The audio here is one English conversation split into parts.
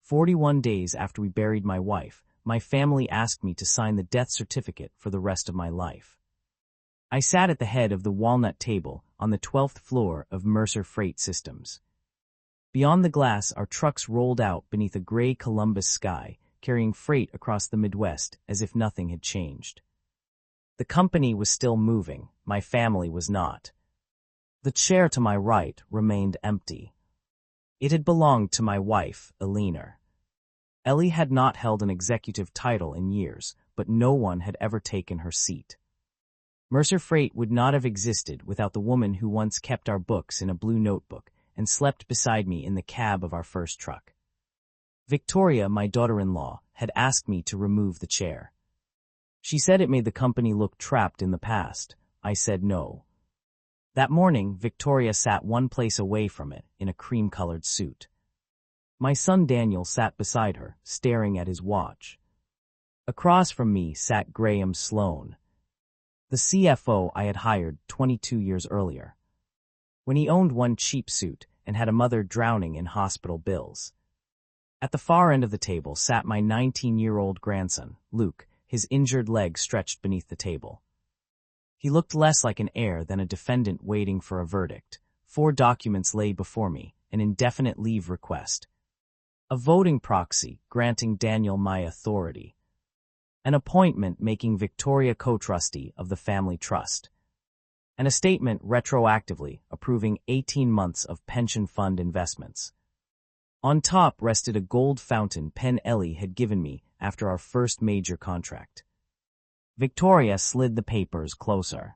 41 days after we buried my wife, my family asked me to sign the death certificate for the rest of my life. I sat at the head of the walnut table on the 12th floor of Mercer Freight Systems. Beyond the glass, our trucks rolled out beneath a gray Columbus sky, carrying freight across the Midwest as if nothing had changed. The company was still moving, my family was not. The chair to my right remained empty. It had belonged to my wife, Eleanor. Ellie had not held an executive title in years, but no one had ever taken her seat. Mercer Freight would not have existed without the woman who once kept our books in a blue notebook and slept beside me in the cab of our first truck. Victoria, my daughter-in-law, had asked me to remove the chair. She said it made the company look trapped in the past. I said no. That morning, Victoria sat one place away from it, in a cream-colored suit. My son Daniel sat beside her, staring at his watch. Across from me sat Graham Sloan, the CFO I had hired 22 years earlier, when he owned one cheap suit and had a mother drowning in hospital bills. At the far end of the table sat my 19-year-old grandson, Luke, his injured leg stretched beneath the table. He looked less like an heir than a defendant waiting for a verdict. 4 documents lay before me, an indefinite leave request, a voting proxy granting Daniel my authority, an appointment making Victoria co-trustee of the family trust, and a statement retroactively approving 18 months of pension fund investments. On top rested a gold fountain pen Ellie had given me after our first major contract. Victoria slid the papers closer.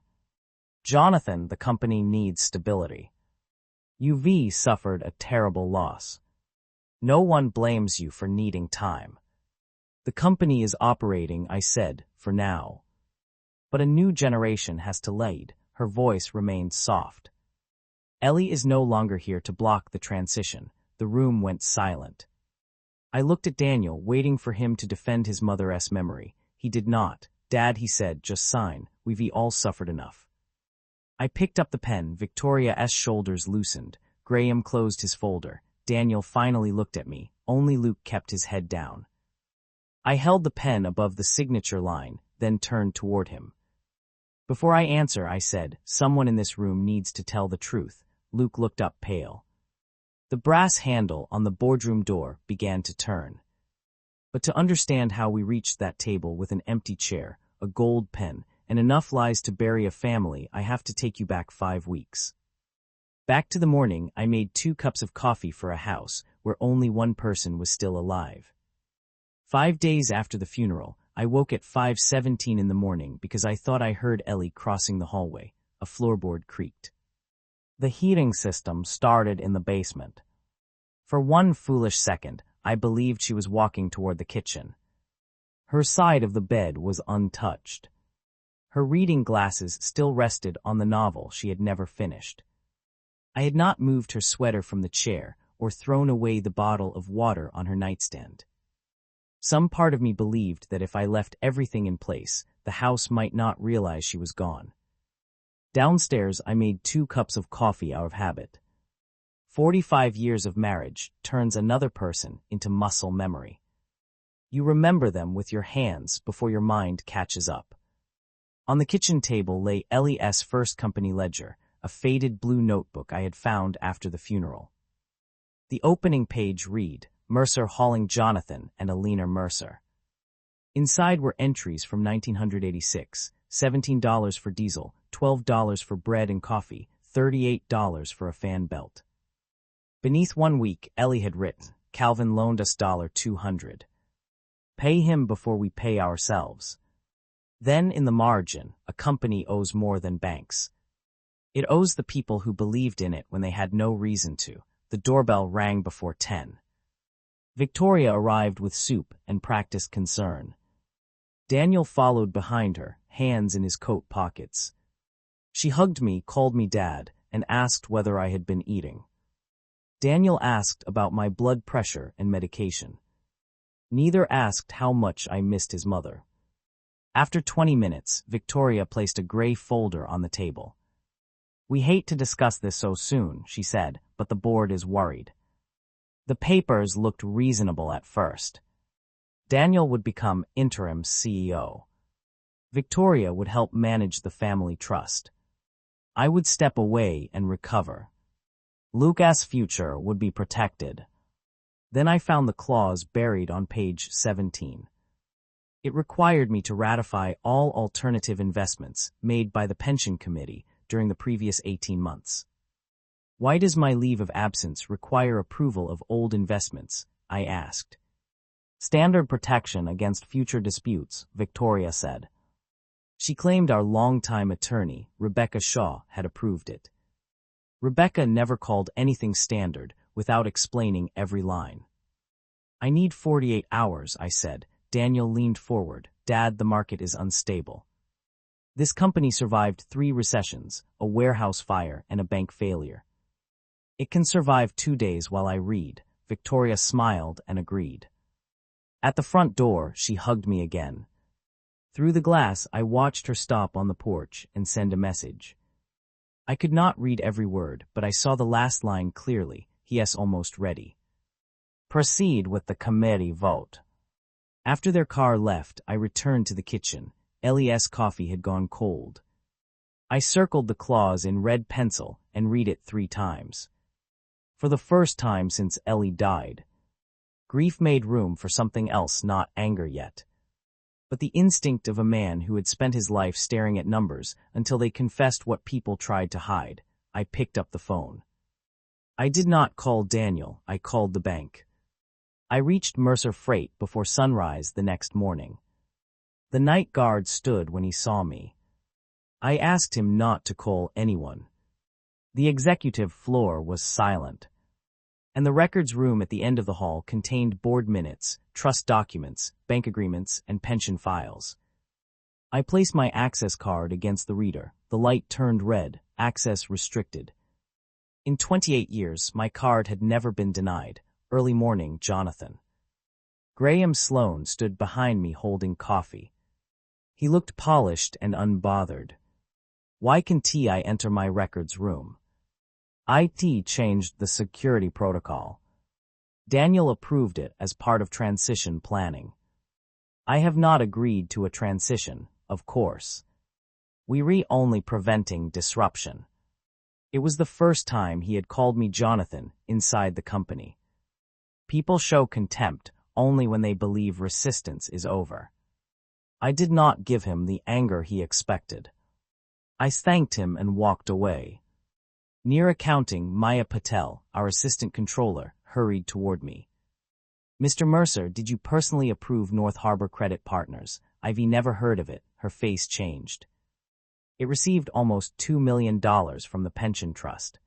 Jonathan, the company needs stability. UV suffered a terrible loss. No one blames you for needing time. The company is operating, I said, for now. But a new generation has to lead. Her voice remained soft. Ellie is no longer here to block the transition. The room went silent. I looked at Daniel, waiting for him to defend his mother's memory. He did not. Dad, he said, just sign. We've all suffered enough. I picked up the pen. Victoria's shoulders loosened. Graham closed his folder. Daniel finally looked at me. Only Luke kept his head down. I held the pen above the signature line, then turned toward him. Before I answer, I said, someone in this room needs to tell the truth. Luke looked up pale. The brass handle on the boardroom door began to turn. But to understand how we reached that table with an empty chair, a gold pen, and enough lies to bury a family, I have to take you back 5 weeks. Back to the morning, I made 2 cups of coffee for a house where only one person was still alive. 5 days after the funeral, I woke at 5:17 in the morning because I thought I heard Ellie crossing the hallway. A floorboard creaked. The heating system started in the basement. For one foolish second, I believed she was walking toward the kitchen. Her side of the bed was untouched. Her reading glasses still rested on the novel she had never finished. I had not moved her sweater from the chair or thrown away the bottle of water on her nightstand. Some part of me believed that if I left everything in place, the house might not realize she was gone. Downstairs, I made 2 cups of coffee out of habit. 45 years of marriage turns another person into muscle memory. You remember them with your hands before your mind catches up. On the kitchen table lay Ellie's first company ledger, a faded blue notebook I had found after the funeral. The opening page read, Mercer hauling Jonathan and Eleanor Mercer. Inside were entries from 1986, $17 for diesel, $12 for bread and coffee, $38 for a fan belt. Beneath 1 week, Ellie had written, Calvin loaned us $200. Pay him before we pay ourselves. Then in the margin, a company owes more than banks. It owes the people who believed in it when they had no reason to. The doorbell rang before 10. Victoria arrived with soup and practiced concern. Daniel followed behind her, hands in his coat pockets. She hugged me, called me Dad, and asked whether I had been eating. Daniel asked about my blood pressure and medication. Neither asked how much I missed his mother. After 20 minutes, Victoria placed a gray folder on the table. We hate to discuss this so soon, she said, but the board is worried. The papers looked reasonable at first. Daniel would become interim CEO. Victoria would help manage the family trust. I would step away and recover. Lucas' future would be protected. Then I found the clause buried on page 17. It required me to ratify all alternative investments made by the pension committee during the previous 18 months. Why does my leave of absence require approval of old investments? I asked. Standard protection against future disputes, Victoria said. She claimed our longtime attorney, Rebecca Shaw, had approved it. Rebecca never called anything standard without explaining every line. I need 48 hours, I said. Daniel leaned forward. Dad, the market is unstable. This company survived 3 recessions, a warehouse fire, and a bank failure. It can survive 2 days while I read. Victoria smiled and agreed. At the front door, she hugged me again. Through the glass, I watched her stop on the porch and send a message. I could not read every word, but I saw the last line clearly. He is almost ready. Proceed with the committee vote. After their car left, I returned to the kitchen. Ellie's coffee had gone cold. I circled the clause in red pencil and read it 3 times. For the first time since Ellie died. Grief made room for something else, not anger yet. But the instinct of a man who had spent his life staring at numbers until they confessed what people tried to hide. I picked up the phone. I did not call Daniel, I called the bank. I reached Mercer Freight before sunrise the next morning. The night guard stood when he saw me. I asked him not to call anyone. The executive floor was silent, and the records room at the end of the hall contained board minutes, trust documents, bank agreements, and pension files. I placed my access card against the reader. The light turned red, access restricted. In 28 years, my card had never been denied. Early morning, Jonathan. Graham Sloan stood behind me holding coffee. He looked polished and unbothered. Why can't I enter my records room? IT changed the security protocol. Daniel approved it as part of transition planning. I have not agreed to a transition, of course. We're only preventing disruption. It was the first time he had called me Jonathan inside the company. People show contempt only when they believe resistance is over. I did not give him the anger he expected. I thanked him and walked away. Near accounting, Maya Patel, our assistant controller, hurried toward me. Mr. Mercer, did you personally approve North Harbor Credit Partners? I've never heard of it. Her face changed. It received almost $2 million from the pension trust.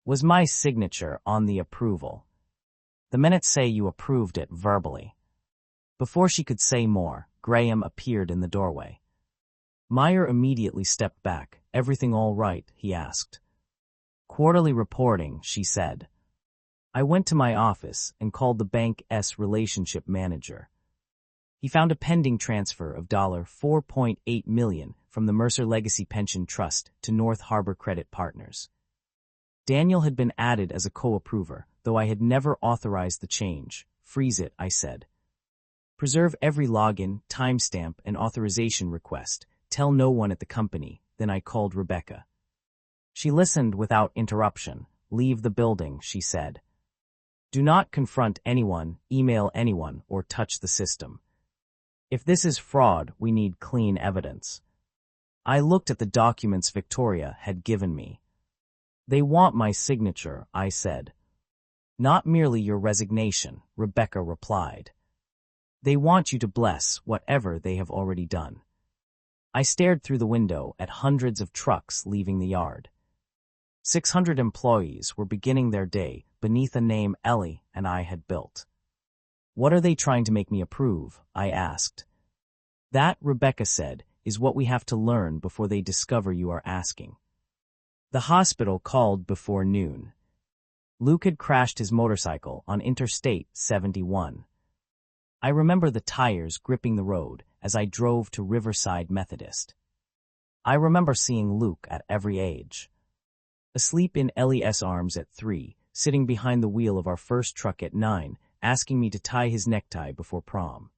Was my signature on the approval? The minutes say you approved it verbally. Before she could say more, Graham appeared in the doorway. Meyer immediately stepped back. Everything all right? He asked. Quarterly reporting, she said. I went to my office and called the bank's relationship manager. He found a pending transfer of $4.8 million from the Mercer Legacy Pension Trust to North Harbor Credit Partners. Daniel had been added as a co-approver, though I had never authorized the change. Freeze it, I said. Preserve every login, timestamp, and authorization request. Tell no one at the company. Then I called Rebecca. She listened without interruption. Leave the building, she said. Do not confront anyone, email anyone, or touch the system. If this is fraud, we need clean evidence. I looked at the documents Victoria had given me. They want my signature, I said. Not merely your resignation, Rebecca replied. They want you to bless whatever they have already done. I stared through the window at hundreds of trucks leaving the yard. 600 employees were beginning their day beneath a name Ellie and I had built. What are they trying to make me approve? I asked. That, Rebecca said, is what we have to learn before they discover you are asking. The hospital called before noon. Luke had crashed his motorcycle on Interstate 71. I remember the tires gripping the road as I drove to Riverside Methodist. I remember seeing Luke at every age. Asleep in Ellie's arms at 3, sitting behind the wheel of our first truck at 9, asking me to tie his necktie before prom.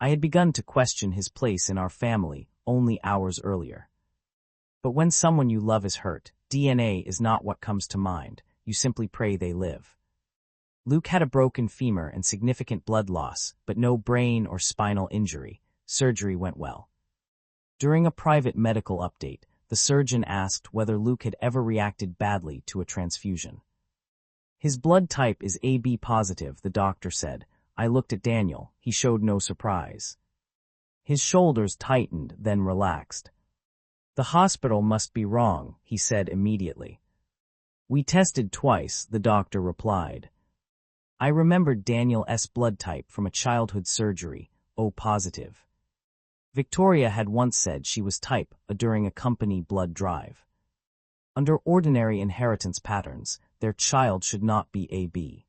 I had begun to question his place in our family only hours earlier. But when someone you love is hurt, DNA is not what comes to mind. You simply pray they live. Luke had a broken femur and significant blood loss, but no brain or spinal injury. Surgery went well. During a private medical update, the surgeon asked whether Luke had ever reacted badly to a transfusion. His blood type is AB positive, the doctor said. I looked at Daniel. He showed no surprise. His shoulders tightened, then relaxed. The hospital must be wrong, he said immediately. We tested twice, the doctor replied. I remembered Daniel's blood type from a childhood surgery, O positive. Victoria had once said she was type A during a company blood drive. Under ordinary inheritance patterns, their child should not be AB.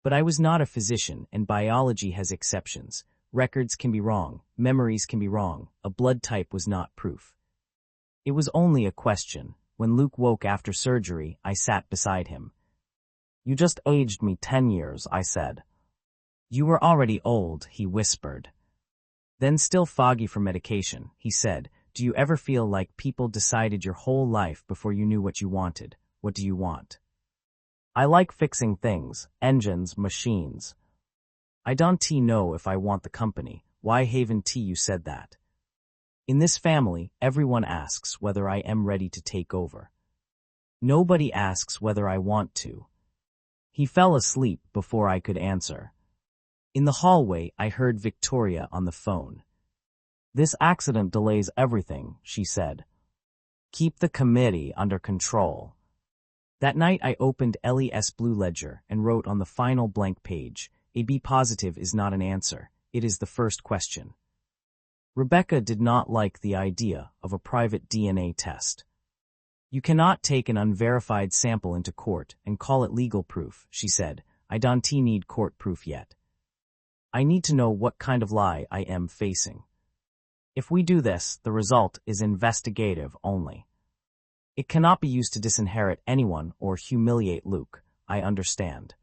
But I was not a physician, and biology has exceptions. Records can be wrong, memories can be wrong. A blood type was not proof. It was only a question. When Luke woke after surgery, I sat beside him. You just aged me 10 years, I said. You were already old, he whispered. Then, still foggy from medication, he said, do you ever feel like people decided your whole life before you knew what you wanted? What do you want? I like fixing things, engines, machines. I don't know if I want the company. Why haven't you said that? In this family, everyone asks whether I am ready to take over. Nobody asks whether I want to. He fell asleep before I could answer. In the hallway, I heard Victoria on the phone. This accident delays everything, she said. Keep the committee under control. That night I opened Ellie's blue ledger and wrote on the final blank page, AB positive is not an answer, it is the first question. Rebecca did not like the idea of a private DNA test. You cannot take an unverified sample into court and call it legal proof, she said. I don't need court proof yet. I need to know what kind of lie I am facing. If we do this, the result is investigative only. It cannot be used to disinherit anyone or humiliate Luke, I understand.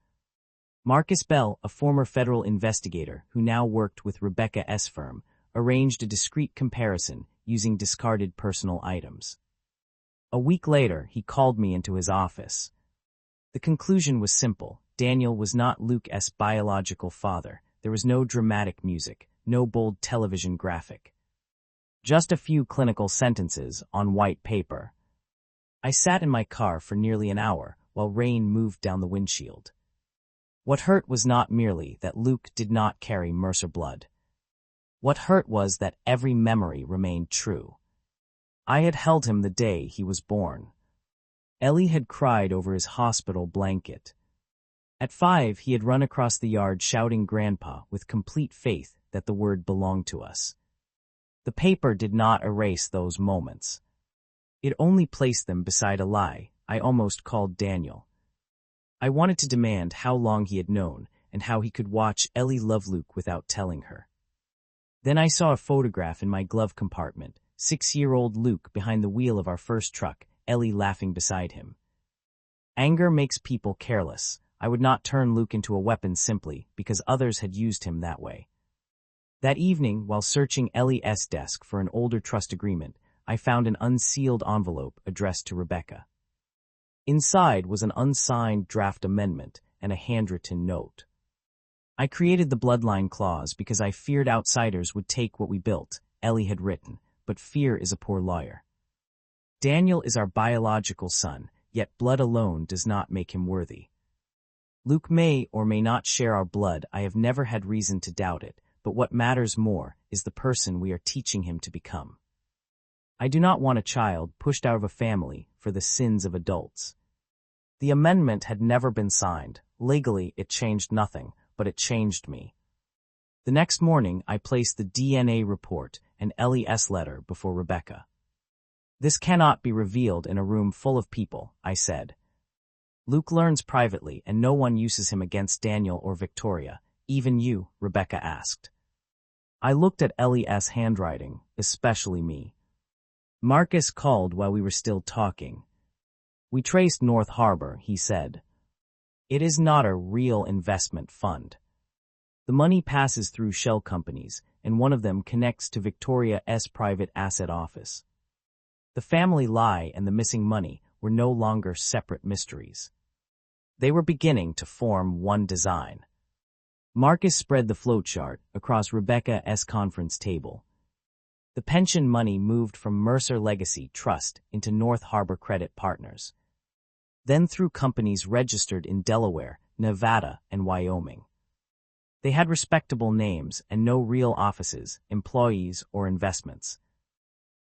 Marcus Bell, a former federal investigator who now worked with Rebecca's firm, arranged a discreet comparison using discarded personal items. A week later, he called me into his office. The conclusion was simple. Daniel was not Luke's biological father. There was no dramatic music, no bold television graphic. Just a few clinical sentences on white paper. I sat in my car for nearly an hour while rain moved down the windshield. What hurt was not merely that Luke did not carry Mercer blood. What hurt was that every memory remained true. I had held him the day he was born. Ellie had cried over his hospital blanket. At 5, he had run across the yard shouting Grandpa with complete faith that the word belonged to us. The paper did not erase those moments. It only placed them beside a lie I almost called Daniel. I wanted to demand how long he had known and how he could watch Ellie love Luke without telling her. Then I saw a photograph in my glove compartment, 6-year-old Luke behind the wheel of our first truck, Ellie laughing beside him. Anger makes people careless. I would not turn Luke into a weapon simply because others had used him that way. That evening, while searching Ellie's desk for an older trust agreement, I found an unsealed envelope addressed to Rebecca. Inside was an unsigned draft amendment and a handwritten note. I created the bloodline clause because I feared outsiders would take what we built, Ellie had written, but fear is a poor lawyer. Daniel is our biological son, yet blood alone does not make him worthy. Luke may or may not share our blood. I have never had reason to doubt it, but what matters more is the person we are teaching him to become. I do not want a child pushed out of a family for the sins of adults. The amendment had never been signed. Legally, it changed nothing, but it changed me. The next morning, I placed the DNA report and Ellie's letter before Rebecca. This cannot be revealed in a room full of people, I said. Luke learns privately, and no one uses him against Daniel or Victoria. Even you, Rebecca asked. I looked at Ellie's handwriting, especially me. Marcus called while we were still talking. We traced North Harbor, he said. It is not a real investment fund. The money passes through shell companies, and one of them connects to Victoria's private asset office. The family lie and the missing money were no longer separate mysteries. They were beginning to form one design. Marcus spread the flowchart across Rebecca's conference table. The pension money moved from Mercer Legacy Trust into North Harbor Credit Partners, then through companies registered in Delaware, Nevada, and Wyoming. They had respectable names and no real offices, employees, or investments.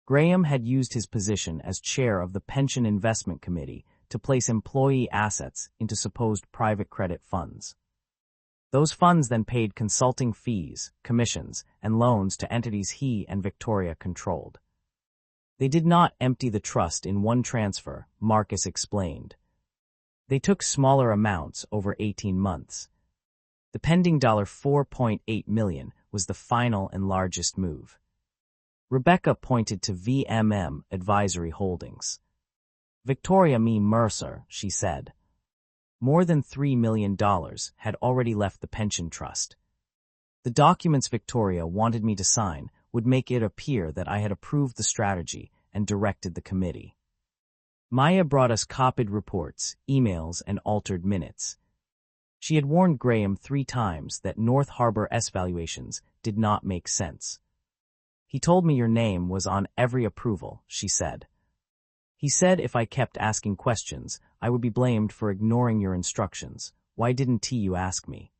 Graham had used his position as chair of the Pension Investment Committee to place employee assets into supposed private credit funds. Those funds then paid consulting fees, commissions, and loans to entities he and Victoria controlled. They did not empty the trust in one transfer, Marcus explained. They took smaller amounts over 18 months. The pending $4.8 million was the final and largest move. Rebecca pointed to VMM Advisory Holdings. Victoria Mercer, she said. More than $3 million had already left the pension trust. The documents Victoria wanted me to sign would make it appear that I had approved the strategy and directed the committee. Maya brought us copied reports, emails, and altered minutes. She had warned Graham 3 times that North Harbor's valuations did not make sense. He told me your name was on every approval, she said. He said if I kept asking questions, I would be blamed for ignoring your instructions. Why didn't you ask me?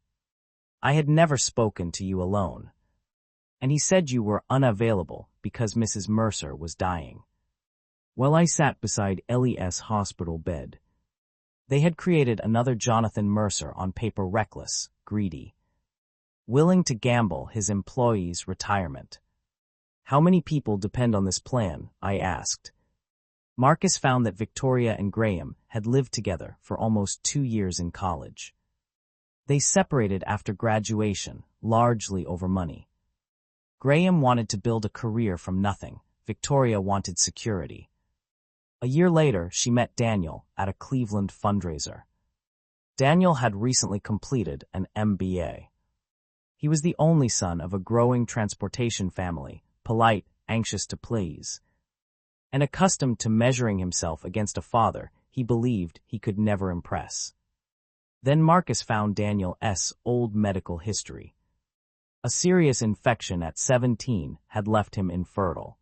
I had never spoken to you alone. And he said you were unavailable because Mrs. Mercer was dying. Well, I sat beside Ellie's hospital bed. They had created another Jonathan Mercer on paper, reckless, greedy, willing to gamble his employees' retirement. How many people depend on this plan? I asked. Marcus found that Victoria and Graham had lived together for almost 2 years in college. They separated after graduation, largely over money. Graham wanted to build a career from nothing. Victoria wanted security. A year later, she met Daniel at a Cleveland fundraiser. Daniel had recently completed an MBA. He was the only son of a growing transportation family, polite, anxious to please, and accustomed to measuring himself against a father he believed he could never impress. Then Marcus found Daniel's old medical history. A serious infection at 17 had left him infertile.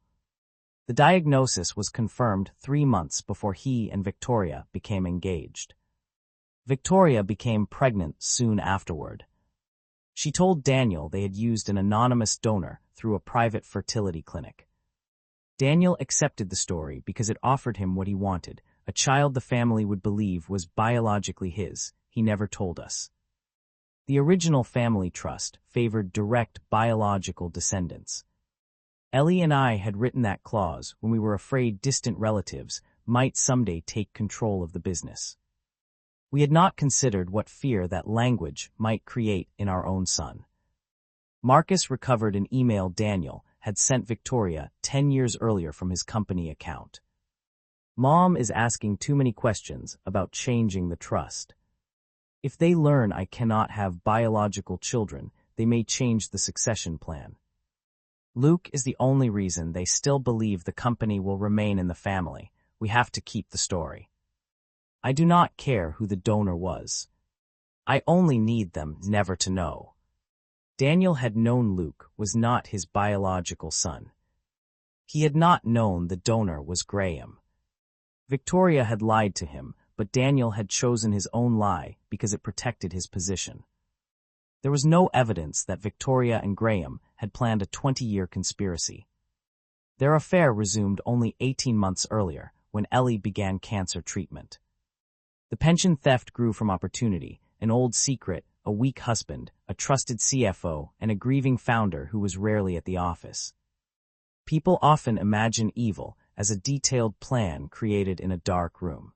The diagnosis was confirmed 3 months before he and Victoria became engaged. Victoria became pregnant soon afterward. She told Daniel they had used an anonymous donor through a private fertility clinic. Daniel accepted the story because it offered him what he wanted, a child the family would believe was biologically his. He never told us. The original family trust favored direct biological descendants. Ellie and I had written that clause when we were afraid distant relatives might someday take control of the business. We had not considered what fear that language might create in our own son. Marcus recovered an email Daniel had sent Victoria 10 years earlier from his company account. Mom is asking too many questions about changing the trust. If they learn I cannot have biological children, they may change the succession plan. Luke is the only reason they still believe the company will remain in the family. We have to keep the story. I do not care who the donor was. I only need them never to know. Daniel had known Luke was not his biological son. He had not known the donor was Graham. Victoria had lied to him, but Daniel had chosen his own lie because it protected his position. There was no evidence that Victoria and Graham had planned a 20-year conspiracy. Their affair resumed only 18 months earlier, when Ellie began cancer treatment. The pension theft grew from opportunity, an old secret, a weak husband, a trusted CFO, and a grieving founder who was rarely at the office. People often imagine evil as a detailed plan created in a dark room.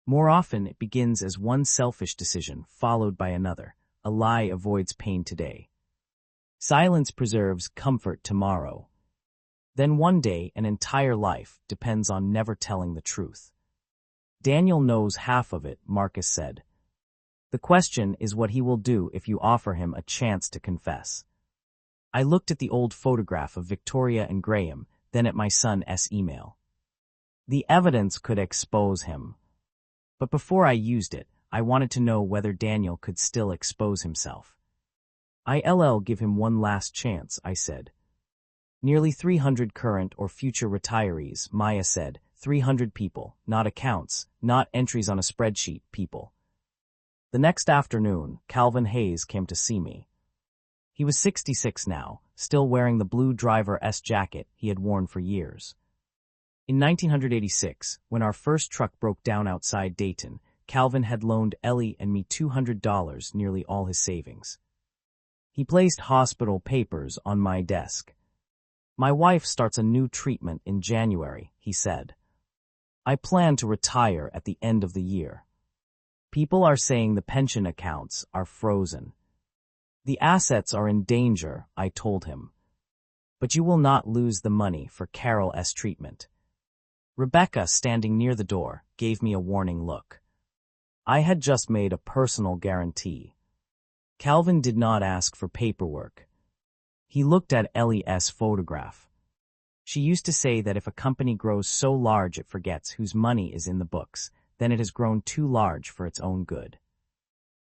More often, it begins as one selfish decision followed by another. A lie avoids pain today. Silence preserves comfort tomorrow. Then one day, an entire life depends on never telling the truth. Daniel knows half of it, Marcus said. The question is what he will do if you offer him a chance to confess. I looked at the old photograph of Victoria and Graham, then at my son's email. The evidence could expose him. But before I used it, I wanted to know whether Daniel could still expose himself. I'll give him one last chance, I said. Nearly 300 current or future retirees, Maya said. 300 people, not accounts, not entries on a spreadsheet, people. The next afternoon, Calvin Hayes came to see me. He was 66 now, still wearing the blue driver-s jacket he had worn for years. In 1986, when our first truck broke down outside Dayton, Calvin had loaned Ellie and me $200, nearly all his savings. He placed hospital papers on my desk. My wife starts a new treatment in January, he said. I plan to retire at the end of the year. People are saying the pension accounts are frozen. The assets are in danger, I told him. But you will not lose the money for Carol's treatment. Rebecca, standing near the door, gave me a warning look. I had just made a personal guarantee. Calvin did not ask for paperwork. He looked at Ellie's photograph. She used to say that if a company grows so large it forgets whose money is in the books, then it has grown too large for its own good.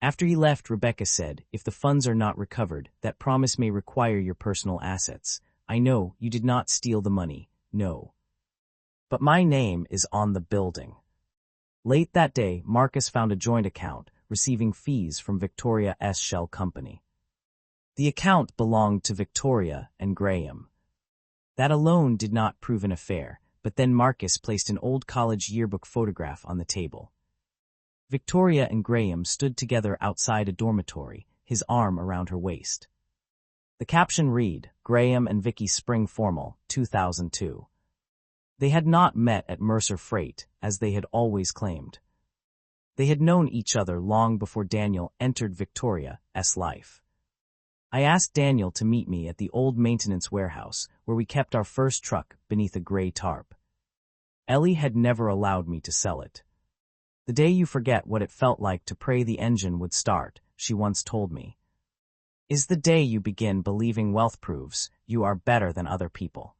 After he left, Rebecca said, if the funds are not recovered, that promise may require your personal assets. I know you did not steal the money, no. But my name is on the building. Late that day, Marcus found a joint account, receiving fees from Victoria's shell company. The account belonged to Victoria and Graham. That alone did not prove an affair, but then Marcus placed an old college yearbook photograph on the table. Victoria and Graham stood together outside a dormitory, his arm around her waist. The caption read, Graham and Vicky Spring Formal, 2002. They had not met at Mercer Freight, as they had always claimed. They had known each other long before Daniel entered Victoria's life. I asked Daniel to meet me at the old maintenance warehouse, where we kept our first truck beneath a gray tarp. Ellie had never allowed me to sell it. The day you forget what it felt like to pray the engine would start, she once told me, is the day you begin believing wealth proves you are better than other people.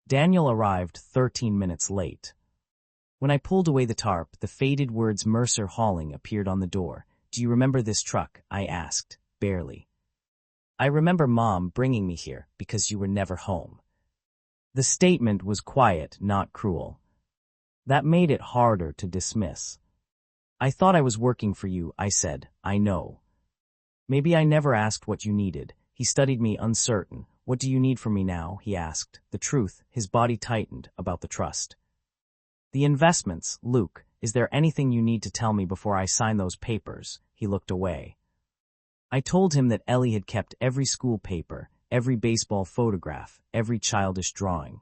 Daniel arrived 13 minutes late. When I pulled away the tarp, the faded words Mercer Hauling appeared on the door. Do you remember this truck? I asked, barely. I remember Mom bringing me here because you were never home. The statement was quiet, not cruel. That made it harder to dismiss. I thought I was working for you, I said. I know. Maybe I never asked what you needed. He studied me, uncertain. What do you need from me now? He asked. The truth, his body tightened, about the trust. The investments, Luke, is there anything you need to tell me before I sign those papers? He looked away. I told him that Ellie had kept every school paper, every baseball photograph, every childish drawing.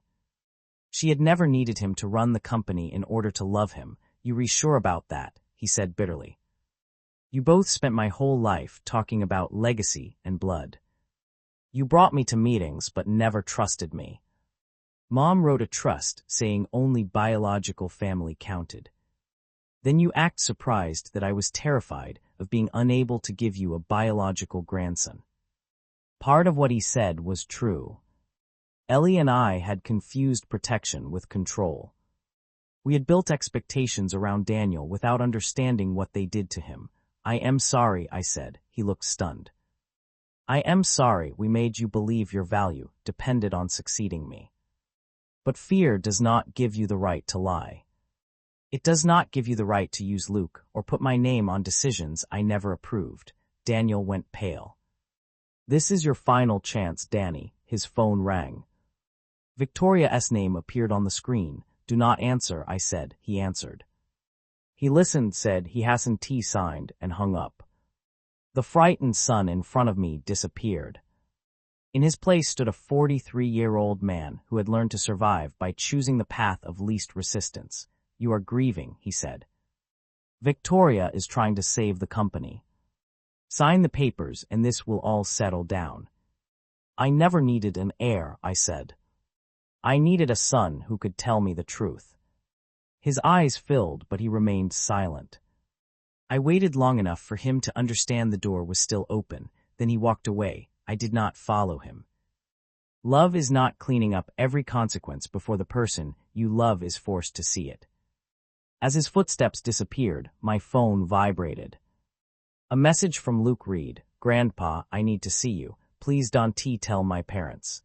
She had never needed him to run the company in order to love him. You were sure about that, he said bitterly. You both spent my whole life talking about legacy and blood. You brought me to meetings but never trusted me. Mom wrote a trust saying only biological family counted. Then you act surprised that I was terrified of being unable to give you a biological grandson. Part of what he said was true. Ellie and I had confused protection with control. We had built expectations around Daniel without understanding what they did to him. I am sorry, I said. He looked stunned. I am sorry we made you believe your value depended on succeeding me. But fear does not give you the right to lie. It does not give you the right to use Luke or put my name on decisions I never approved. Daniel went pale. This is your final chance, Danny. His phone rang. Victoria's name appeared on the screen. Do not answer, I said. He answered. He listened, said he hasn't signed, and hung up. The frightened son in front of me disappeared. In his place stood a 43-year-old man who had learned to survive by choosing the path of least resistance. You are grieving, he said. Victoria is trying to save the company. Sign the papers and this will all settle down. I never needed an heir, I said. I needed a son who could tell me the truth. His eyes filled, but he remained silent. I waited long enough for him to understand the door was still open, then he walked away. I did not follow him. Love is not cleaning up every consequence before the person you love is forced to see it. As his footsteps disappeared, my phone vibrated. A message from Luke read, "Grandpa, I need to see you. Please don't tell my parents."